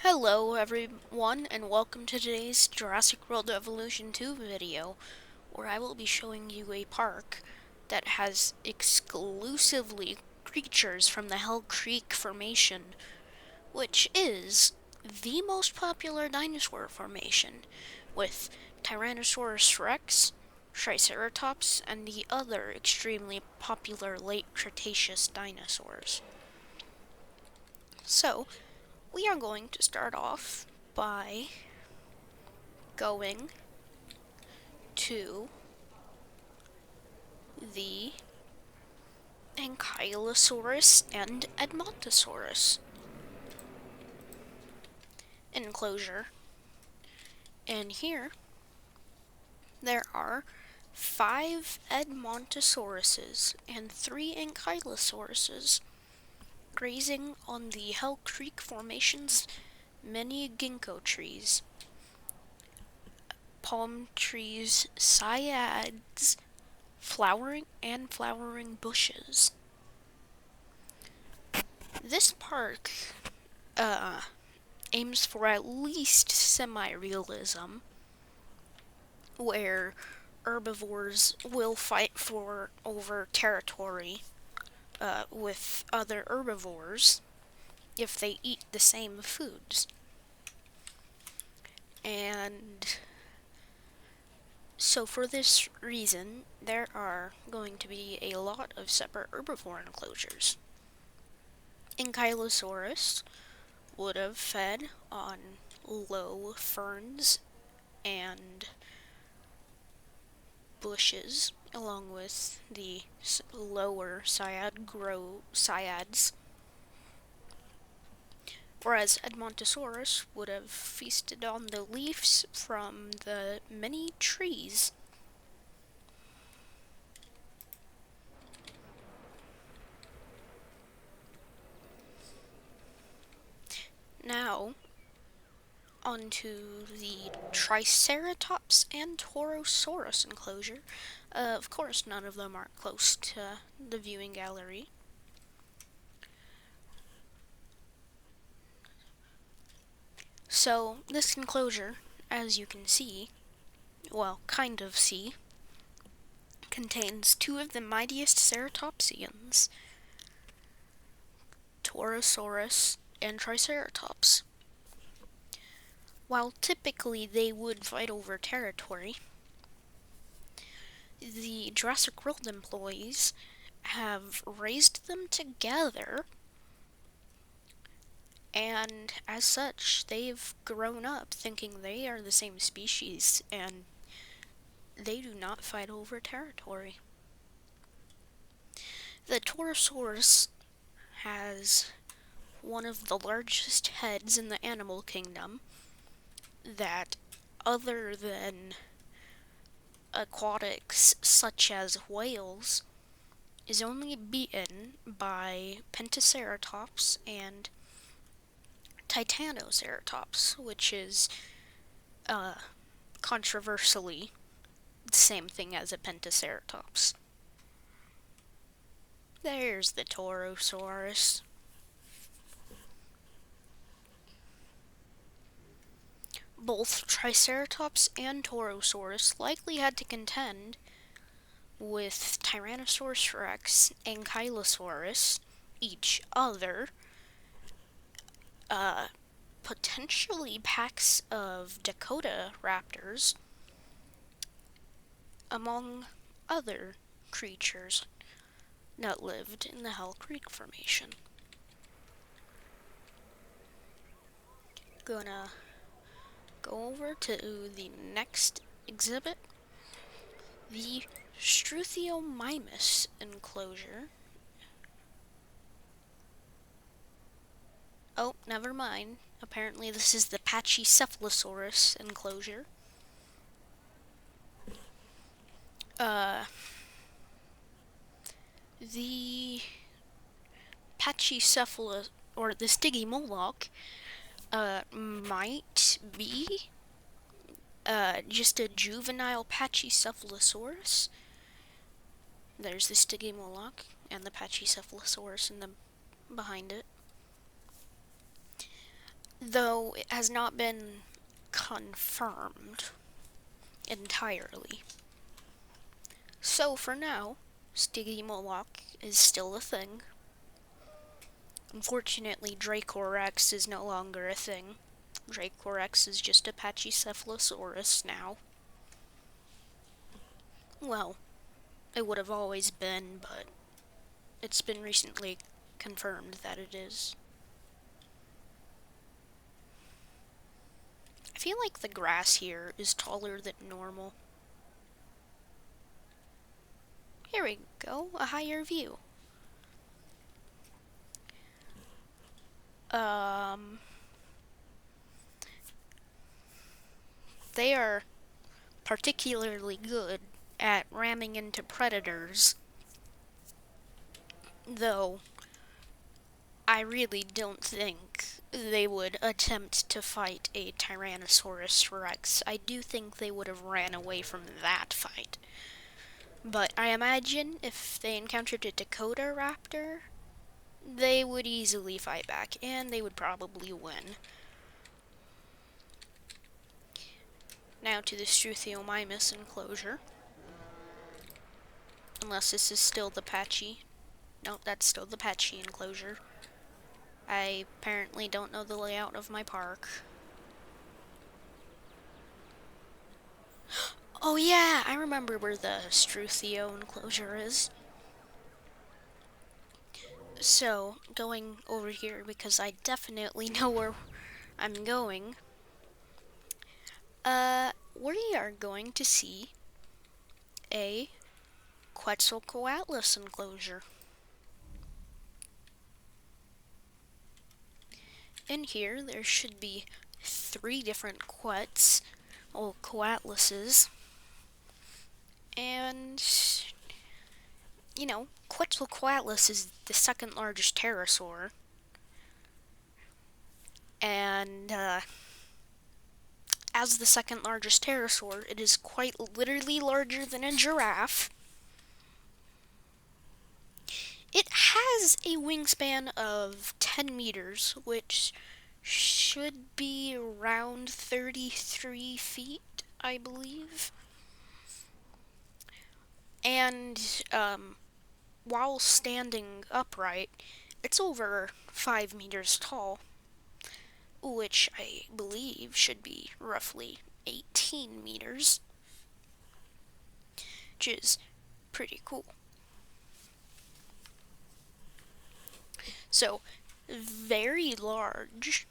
Hello everyone, and welcome to today's Jurassic World Evolution 2 video, where I will be showing you a park that has exclusively creatures from the Hell Creek Formation, which is the most popular dinosaur formation, with Tyrannosaurus rex, Triceratops, and the other extremely popular late Cretaceous dinosaurs. So, we are going to start off by going to the Ankylosaurus and Edmontosaurus enclosure. And here there are 5 Edmontosauruses and 3 Ankylosauruses grazing on the Hell Creek Formation's many ginkgo trees, palm trees, cycads, flowering bushes. This park aims for at least semi-realism, where herbivores will fight over territory with other herbivores if they eat the same foods. And so for this reason, there are going to be a lot of separate herbivore enclosures. Ankylosaurus would have fed on low ferns and bushes, along with the lower cycads, whereas Edmontosaurus would have feasted on the leaves from the many trees. Now, onto the Triceratops and Torosaurus enclosure. Of course, none of them are close to the viewing gallery. So, this enclosure, as you can see, well, kind of see, contains 2 of the mightiest ceratopsians, Torosaurus and Triceratops. While typically they would fight over territory, the Jurassic World employees have raised them together, and as such, they've grown up thinking they are the same species, and they do not fight over territory. The Torosaurus has one of the largest heads in the animal kingdom that, other than aquatics such as whales, is only beaten by Pentaceratops and Titanoceratops, which is controversially the same thing as a Pentaceratops. There's the Torosaurus. Both Triceratops and Torosaurus likely had to contend with Tyrannosaurus rex and Ankylosaurus, each other, potentially packs of Dakota raptors, among other creatures that lived in the Hell Creek Formation. Gonna go over to the next exhibit, the Struthiomimus enclosure. Oh, never mind. Apparently this is the Pachycephalosaurus enclosure. The Pachycephalus, or the Stygimoloch, might be just a juvenile Pachycephalosaurus. There's the Stygimoloch and the Pachycephalosaurus behind it. though it has not been confirmed entirely. So for now, Stygimoloch is still a thing. Unfortunately, Dracorex is no longer a thing. Dracorex is just a Pachycephalosaurus now. Well, it would have always been, but it's been recently confirmed that it is. I feel like the grass here is taller than normal. Here we go, a higher view. They are particularly good at ramming into predators, though I really don't think they would attempt to fight a Tyrannosaurus Rex. I do think they would have ran away from that fight. But I imagine if they encountered a Dakota Raptor, they would easily fight back, and they would probably win. Now to the Struthiomimus enclosure. Unless this is still the Patchy. Nope, that's still the Patchy enclosure. I apparently don't know the layout of my park. Oh yeah, I remember where the Struthio enclosure is. So, going over here, because I definitely know where I'm going, we are going to see a Quetzalcoatlus enclosure. In here, there should be 3 different Coatluses, and, you know, Quetzalcoatlus is the 2nd largest pterosaur, and, as the 2nd largest pterosaur, it is quite literally larger than a giraffe. It has a wingspan of 10 meters, which should be around 33 feet, I believe. And while standing upright, it's over 5 meters tall, which I believe should be roughly 18 meters, which is pretty cool. So, very large.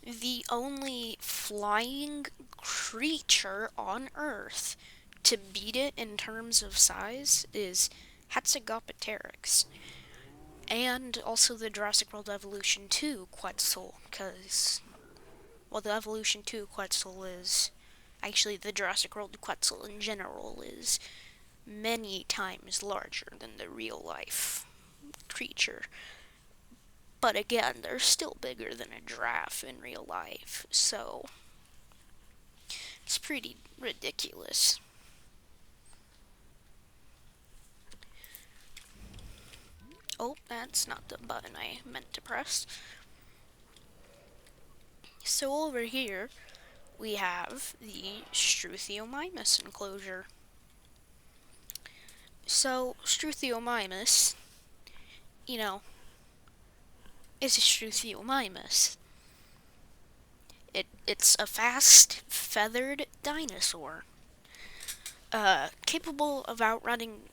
The only flying creature on Earth to beat it in terms of size is Hatzegopteryx. And also the Jurassic World Evolution 2 Quetzal, because, well, the Evolution 2 Quetzal is, actually the Jurassic World Quetzal in general is many times larger than the real life creature. But again, they're still bigger than a giraffe in real life, so it's pretty ridiculous. Oh, that's not the button I meant to press. So over here, we have the Struthiomimus enclosure. So, Struthiomimus, you know, is a Struthiomimus. It's a fast, feathered dinosaur. Capable of outrunning,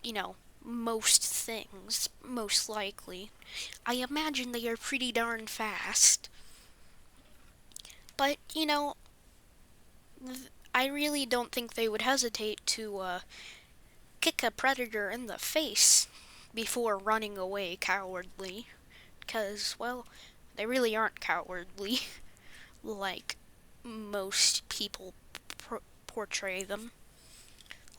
you know, most things, most likely. I imagine they are pretty darn fast. But, you know, I really don't think they would hesitate to kick a predator in the face before running away cowardly. Because, well, they really aren't cowardly like most people portray them.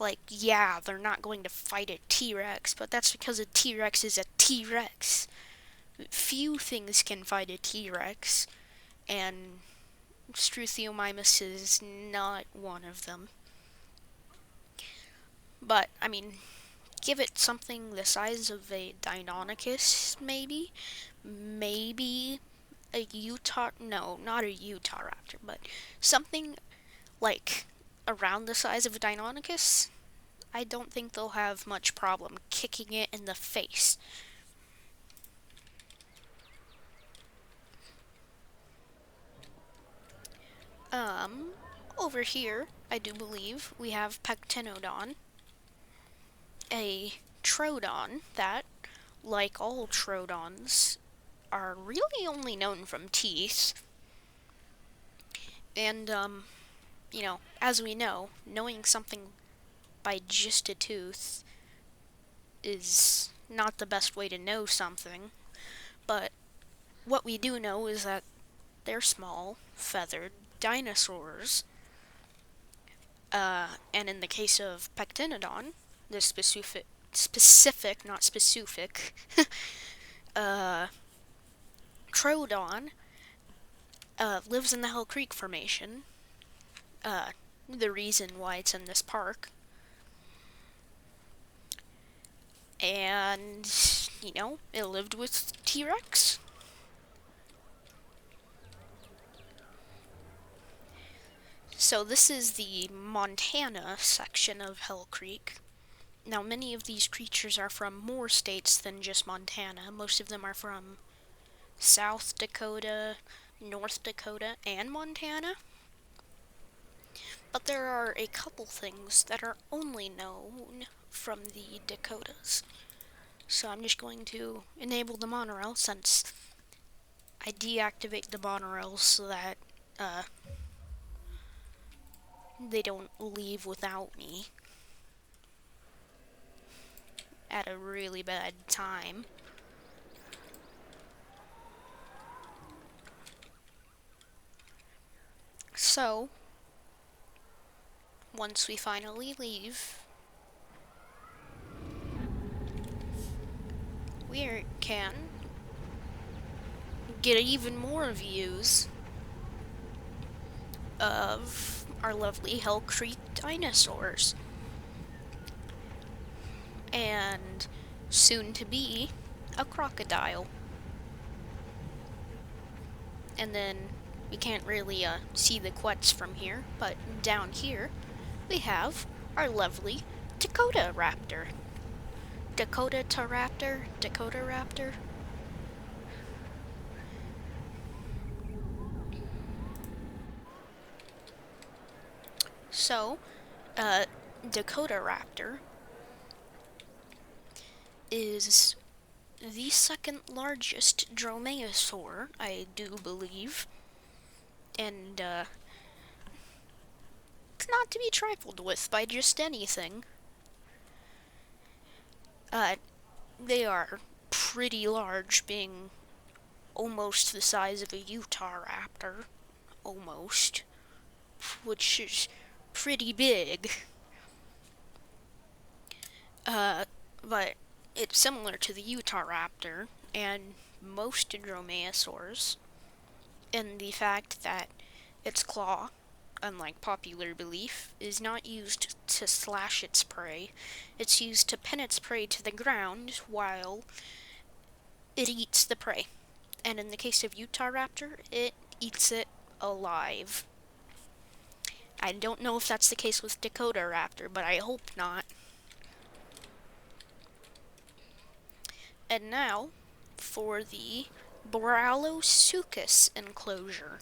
Like, yeah, they're not going to fight a T-Rex, but that's because a T-Rex is a T-Rex. Few things can fight a T-Rex, and Struthiomimus is not one of them. But, I mean, give it something the size of a Deinonychus, maybe a Utah, no, not a Utah raptor, but something like around the size of a Deinonychus, I don't think they'll have much problem kicking it in the face. Over here, I do believe we have Pectenodon, a troodon that, like all troodons, are really only known from teeth. And, as we know, knowing something by just a tooth is not the best way to know something. But what we do know is that they're small, feathered dinosaurs. And in the case of Pectenodon, the not specific, troodon lives in the Hell Creek Formation. The reason why it's in this park. And, it lived with T-Rex. So this is the Montana section of Hell Creek. Now, many of these creatures are from more states than just Montana. Most of them are from South Dakota, North Dakota, and Montana. But there are a couple things that are only known from the Dakotas. So I'm just going to enable the monorail since I deactivate the monorails so that they don't leave without me at a really bad time. So, once we finally leave, we can get even more views of our lovely Hell Creek dinosaurs. And soon to be a crocodile. And then we can't really see the quets from here, but down here we have our lovely Dakota raptor. Dakota raptor. So, Dakota raptor is the second largest dromaeosaur, I do believe. And, it's not to be trifled with by just anything. They are pretty large, being almost the size of a Utah raptor. Almost. Which is pretty big. But it's similar to the Utah raptor and most dromaeosaurs in the fact that its claw, unlike popular belief, is not used to slash its prey. It's used to pin its prey to the ground while it eats the prey. And in the case of Utah raptor, it eats it alive. I don't know if that's the case with Dakota raptor, but I hope not. And now, for the Boralosuchus enclosure.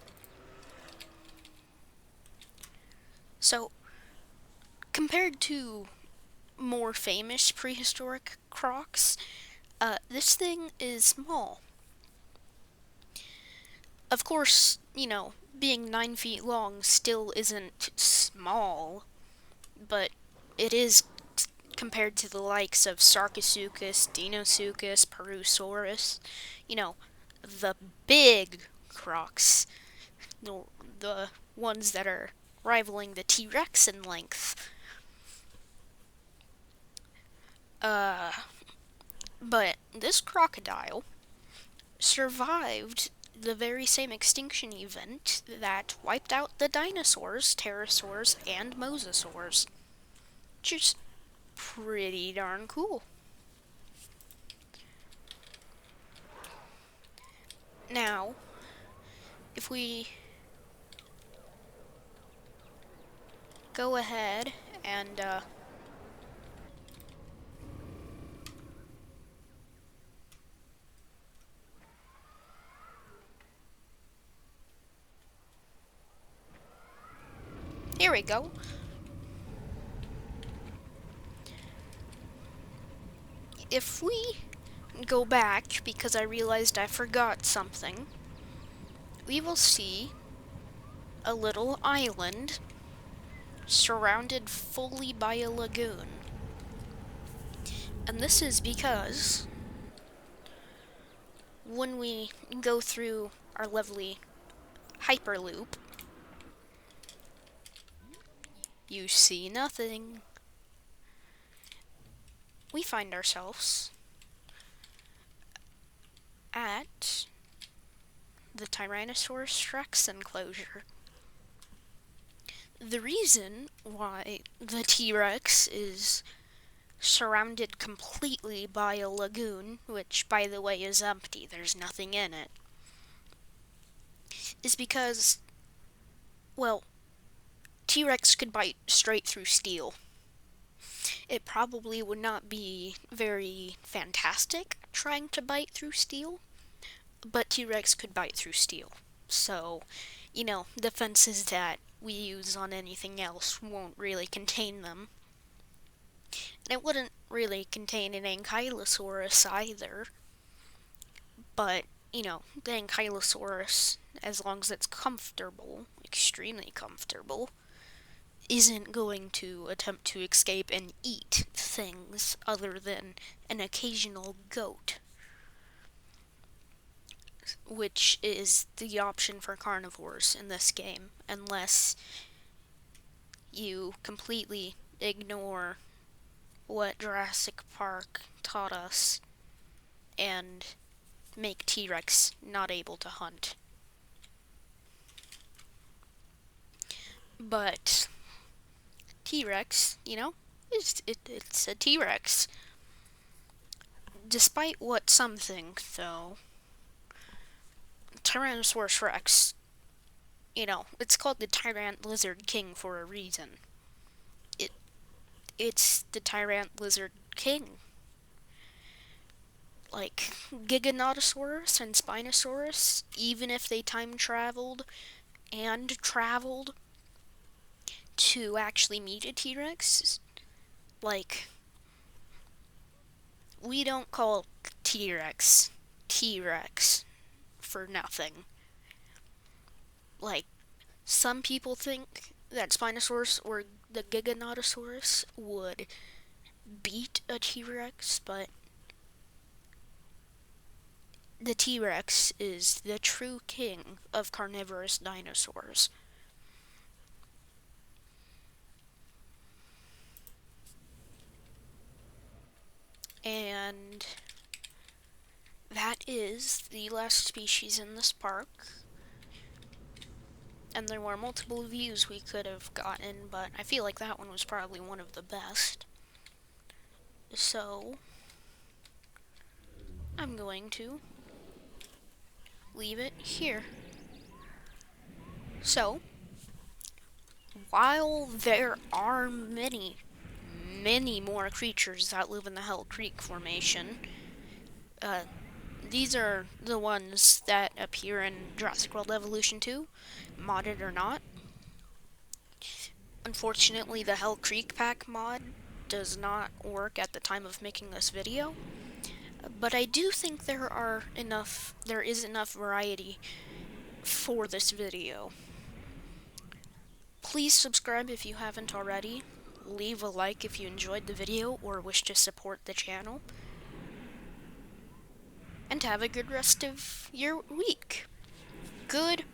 So, compared to more famous prehistoric crocs, this thing is small. Of course, being 9 feet long still isn't small, but it is compared to the likes of Sarcosuchus, Deinosuchus, Perusaurus, the big crocs, the ones that are rivaling the T-Rex in length. But this crocodile survived the very same extinction event that wiped out the dinosaurs, pterosaurs, and mosasaurs. Which is pretty darn cool. Now, if we go ahead and here we go. If we go back, because I realized I forgot something, we will see a little island surrounded fully by a lagoon. And this is because when we go through our lovely hyperloop, you see nothing. We find ourselves at the Tyrannosaurus Rex enclosure. The reason why the T-Rex is surrounded completely by a lagoon, which by the way is empty, there's nothing in it, is because, well, T-Rex could bite straight through steel. It probably would not be very fantastic trying to bite through steel, but T-Rex could bite through steel. So, you know, defenses that we use on anything else won't really contain them. And it wouldn't really contain an Ankylosaurus either. But, you know, the Ankylosaurus, as long as it's comfortable, extremely comfortable, isn't going to attempt to escape and eat things other than an occasional goat, which is the option for carnivores in this game, unless you completely ignore what Jurassic Park taught us and make T-Rex not able to hunt. But T-Rex, you know, it's a T-Rex. Despite what some think, though, Tyrannosaurus Rex, you know, it's called the Tyrant Lizard King for a reason. It's the Tyrant Lizard King. Like Giganotosaurus and Spinosaurus, even if they time traveled to actually meet a T-Rex, like, we don't call T-Rex T-Rex for nothing. Like, some people think that Spinosaurus or the Giganotosaurus would beat a T-Rex, but the T-Rex is the true king of carnivorous dinosaurs. And that is the last species in this park. And there were multiple views we could have gotten, but I feel like that one was probably one of the best. So, I'm going to leave it here. So, while there are many more creatures that live in the Hell Creek Formation, these are the ones that appear in Jurassic World Evolution 2, modded or not. Unfortunately, the Hell Creek Pack mod does not work at the time of making this video, but I do think there is enough variety for this video. Please subscribe if you haven't already. Leave a like if you enjoyed the video or wish to support the channel. And have a good rest of your week. Goodbye.